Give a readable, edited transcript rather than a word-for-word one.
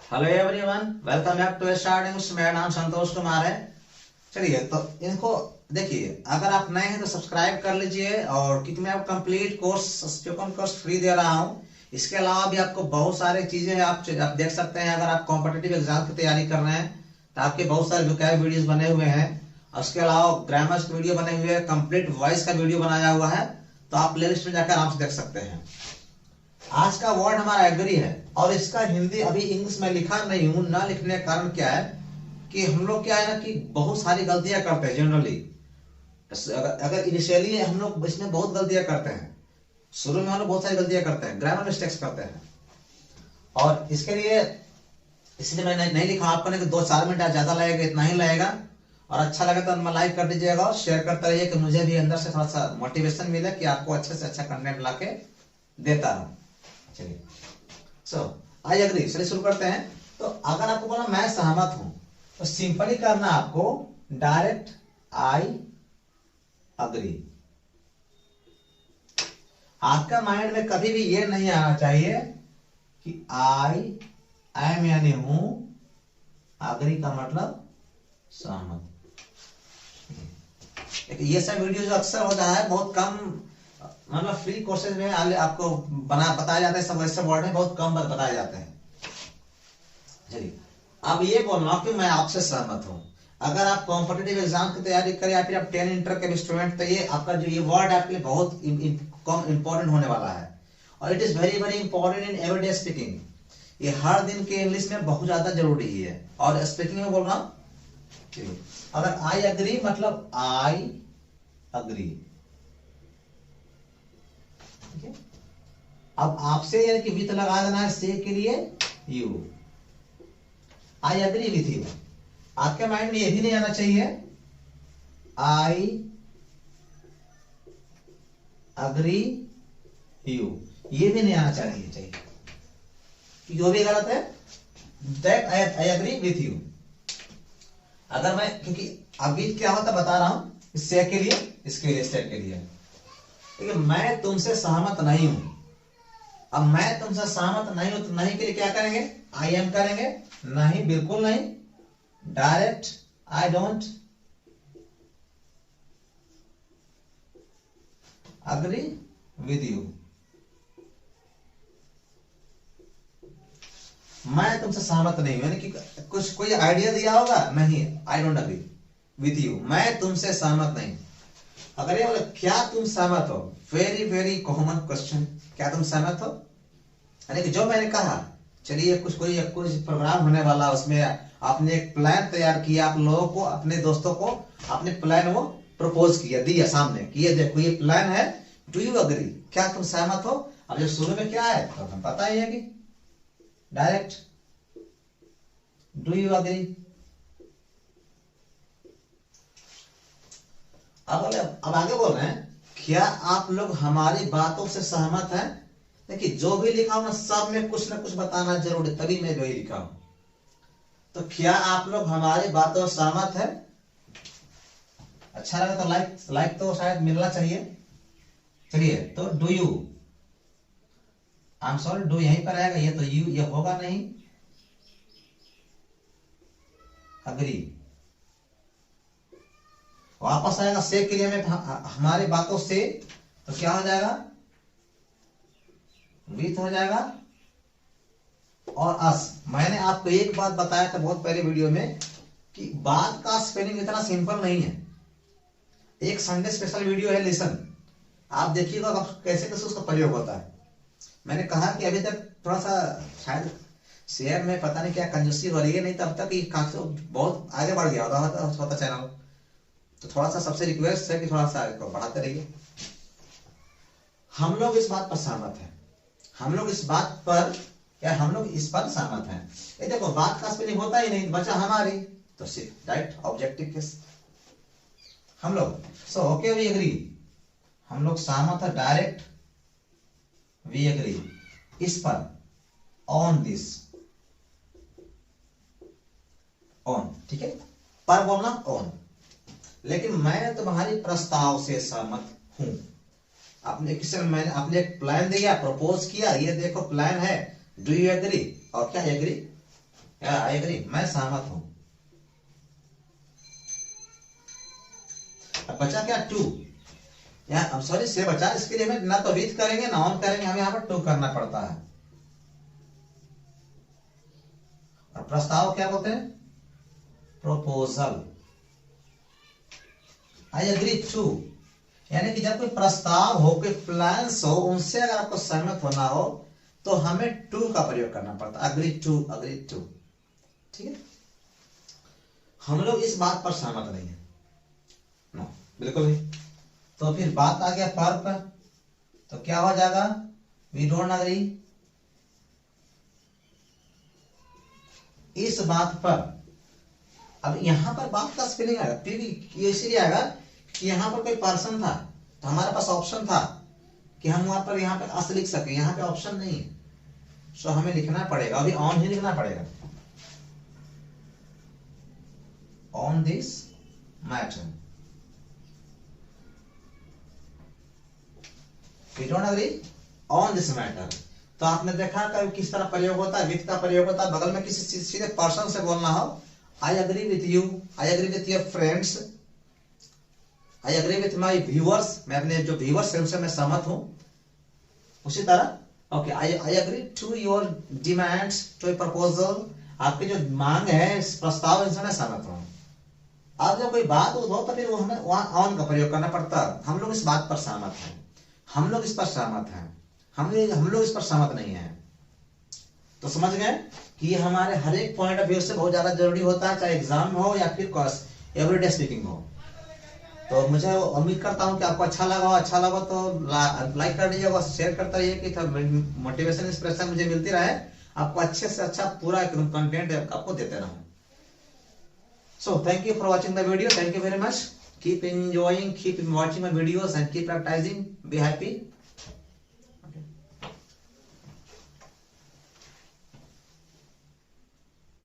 Hello everyone, welcome back to starting. मेरा नाम संतोष कुमार है। चलिए, तो इनको देखिए, अगर आप नए हैं तो सब्सक्राइब कर लीजिए। और क्योंकि मैं आपको complete course spoken course free दे रहा हूँ। इसके अलावा भी आपको बहुत सारी चीजें हैं, आप देख सकते हैं। अगर आप कॉम्पिटिटिव एग्जाम की तैयारी कर रहे हैं तो आपके बहुत सारे vocab वीडियोस बने हुए हैं। और उसके अलावा ग्रामर के वीडियो बने हुए हैं, कंप्लीट वॉइस का वीडियो बनाया हुआ है। तो आप प्ले लिस्ट में जाकर आराम से देख सकते हैं। आज का वर्ड हमारा एग्री है और इसका हिंदी अभी इंग्लिश में लिखा नहीं हूं। ना लिखने का कारण क्या है कि हम लोग क्या है ना कि बहुत सारी गलतियां करते हैं जनरली। अगर इनिशियली हम लोग इसमें बहुत गलतियां करते हैं, शुरू में हम लोग बहुत सारी गलतियां करते हैं, ग्रामर मिस्टेक्स करते हैं। और इसके लिए इसलिए मैंने नहीं लिखा। आपको नहीं कि 2-4 मिनट ज्यादा लगेगा, इतना ही लगेगा। और अच्छा लगे तो लाइक कर दीजिएगा और शेयर करते रहिए कि मुझे भी अंदर से थोड़ा सा मोटिवेशन मिले कि आपको अच्छे से अच्छा कंटेंट ला के देता रहूं। चलिए, आई अग्री। चलिए शुरू करते हैं। तो अगर आपको बोला मैं सहमत हूं तो सिंपली करना आपको डायरेक्ट आई अग्री। आपका माइंड में कभी भी ये नहीं आना चाहिए कि आई एम यानी हूं, अग्री का मतलब सहमत। ये सब वीडियो जो अक्सर होता है, बहुत कम मतलब फ्री कोर्सेज में आपको बताया जाता है। सब वैसे वर्ड है बहुत कम बताए जाते हैं। चलिए, अब ये बोलना कि मैं आपसे सहमत हूं। अगर आप कॉम्पिटिटिव एग्जाम की तैयारी करें या फिर आप 10 इंटर के स्टूडेंट, तो ये आपका जो ये वर्ड आपके लिए बहुत इंपॉर्टेंट होने वाला है। और it is very very important in everyday speaking. ये हर दिन के इंग्लिश में बहुत ज्यादा जरूरी है। और स्पीकिंग में बोल रहा हूं, अगर आई अग्री मतलब आई अग्री। अब आपसे यानी कि विथ लगा देना है, से के लिए you. I agree with you. आपके माइंड में ये भी नहीं आना चाहिए आई अग्री यू, ये भी नहीं आना चाहिए। जो भी गलत है, that I agree with you. अगर मैं, क्योंकि अभी क्या होता बता रहा हूं, से के लिए, इसके लिए, से के लिए। मैं तुमसे सहमत नहीं हूं। अब मैं तुमसे सहमत नहीं हूं तो नहीं के लिए क्या करेंगे, आई एम करेंगे। नहीं, बिल्कुल नहीं, direct I don't agree with you. मैं तुमसे सहमत नहीं हूं यानी कि कुछ कोई आइडिया दिया होगा, नहीं, I don't agree with you, मैं तुमसे सहमत नहीं। अगर ये बोले क्या तुम सहमत हो, वेरी वेरी कॉमन क्वेश्चन, क्या तुम सहमत हो, यानी कि जो मैंने कहा। चलिए, कुछ प्रोग्राम होने वाला, उसमें आपने एक प्लान तैयार किया, आप लोगों को, अपने दोस्तों को अपने प्लान वो प्रपोज किया, दिया सामने कि ये देखो ये प्लान है, डू यू अग्री, क्या तुम सहमत हो। अब जो शुरू में क्या है तो हमें पता ही है कि डायरेक्ट डू यू अग्री। अब आगे बोल रहे हैं, क्या आप लोग हमारी बातों से सहमत हैं। देखिए, जो भी लिखा हूं ना, सब में कुछ ना कुछ बताना जरूरी, तभी मैं वही लिखा हूं। तो क्या आप लोग हमारी बातों से सहमत है। अच्छा लगा तो लाइक तो शायद मिलना चाहिए। चलिए, तो do you, I am sorry, do यहीं पर आएगा, ये तो यू, ये होगा नहीं। अग्री वापस आएगा, से के लिए में हमारी बातों से, तो क्या हो जाएगा, विथ हो जाएगा। और अस, मैंने आपको एक बात बताया था बहुत पहले वीडियो में कि बात का स्पेलिंग इतना सिंपल नहीं है। एक संडे स्पेशल वीडियो है, लिसन, आप देखिएगा कैसे कैसे उसका प्रयोग होता है। मैंने कहा कि अभी तक थोड़ा सा शायद शेयर में पता नहीं क्या कंजूसी हो रही है, नहीं तब तक ये बहुत आगे बढ़ गया होता चैनल। तो थोड़ा सा सबसे रिक्वेस्ट है कि थोड़ा सा बढ़ाते रहिए। हम लोग इस बात पर सहमत हैं, हम लोग इस बात पर, या हम लोग इस पर सहमत हैं। ये देखो, बात का स्पेलिंग होता ही नहीं, बचा हमारी, तो सिर्फ डायरेक्ट ऑब्जेक्टिव केस हम लोग। सो ओके, वी एग्री, हम लोग सहमत है, डायरेक्ट वी एग्री इस पर, ऑन दिस, ऑन, ठीक है, पर बोलना ऑन। लेकिन मैं तुम्हारी प्रस्ताव से सहमत हूं। आपने एक प्लान दिया, प्रपोज किया, ये देखो प्लान है, डू यू एग्री, और क्या एग्री या आई एग्री, मैं सहमत हूं। अब बचा क्या, टू, या सॉरी से बचा, इसके लिए हमें ना तो विथ करेंगे ना ऑन करेंगे, हमें यहाँ पर टू करना पड़ता है। और प्रस्ताव क्या बोलते हैं, प्रोपोजल। आई एग्री टू, यानी कि जब कोई प्रस्ताव हो, कोई प्लान्स हो, उनसे अगर आपको सहमत होना हो तो हमें टू का प्रयोग करना पड़ता है, अग्री टू, अग्री टू। ठीक है, हम लोग इस बात पर सहमत नहीं है, नो, बिल्कुल नहीं। तो फिर बात आ गया पर पर, तो क्या हो जाएगा, वी डोंट अग्री। इस बात पर, अब यहां पर बात का स्पेलिंग आएगा, ये इसीलिए आएगा कि यहां पर कोई पर्सन था तो हमारे पास ऑप्शन था कि हम वहां पर, यहाँ पे अस लिख सके, यहाँ पे ऑप्शन नहीं है, सो हमें लिखना पड़ेगा, अभी ऑन ही लिखना पड़ेगा, on this matter. We don't agree on this matter. तो आपने देखा कभी किस तरह प्रयोग होता है, विथ का प्रयोग होता है, बगल में किसी सीधे पर्सन से बोलना हो, I agree with you, I agree with your friends, I agree with my viewers, मैं अपने जो व्यूअर्स हैं उनसे मैं सहमत हूं। उसी तरह okay, I agree to your demands, to proposal, आपकी जो मांग है, इस प्रस्ताव, इनसे मैं सहमत हूं। अब जब कोई बात हो तो फिर वो हमें वहां ऑन का प्रयोग करना पड़ता है। हम लोग इस बात पर सहमत हैं, हम लोग इस पर सहमत हैं, हम लोग इस पर सहमत नहीं है। तो समझ गए कि ये हमारे हर एक पॉइंट ऑफ व्यू से बहुत ज्यादा जरूरी होता है, चाहे एग्जाम में हो या फिर एवरीडे स्पीकिंग हो। तो मुझे उम्मीद करता हूं कि आपको अच्छा लगा तो लाइक कर दीजिएगा, शेयर करता रहिए कि मोटिवेशन इंस्पिरेशन मुझे मिलती रहे, आपको अच्छे से अच्छा पूरा कंटेंट आपको देते रहूं। So thank you for watching the video, thank you very much, keep enjoying, keep watching my videos and keep practicing, be happy.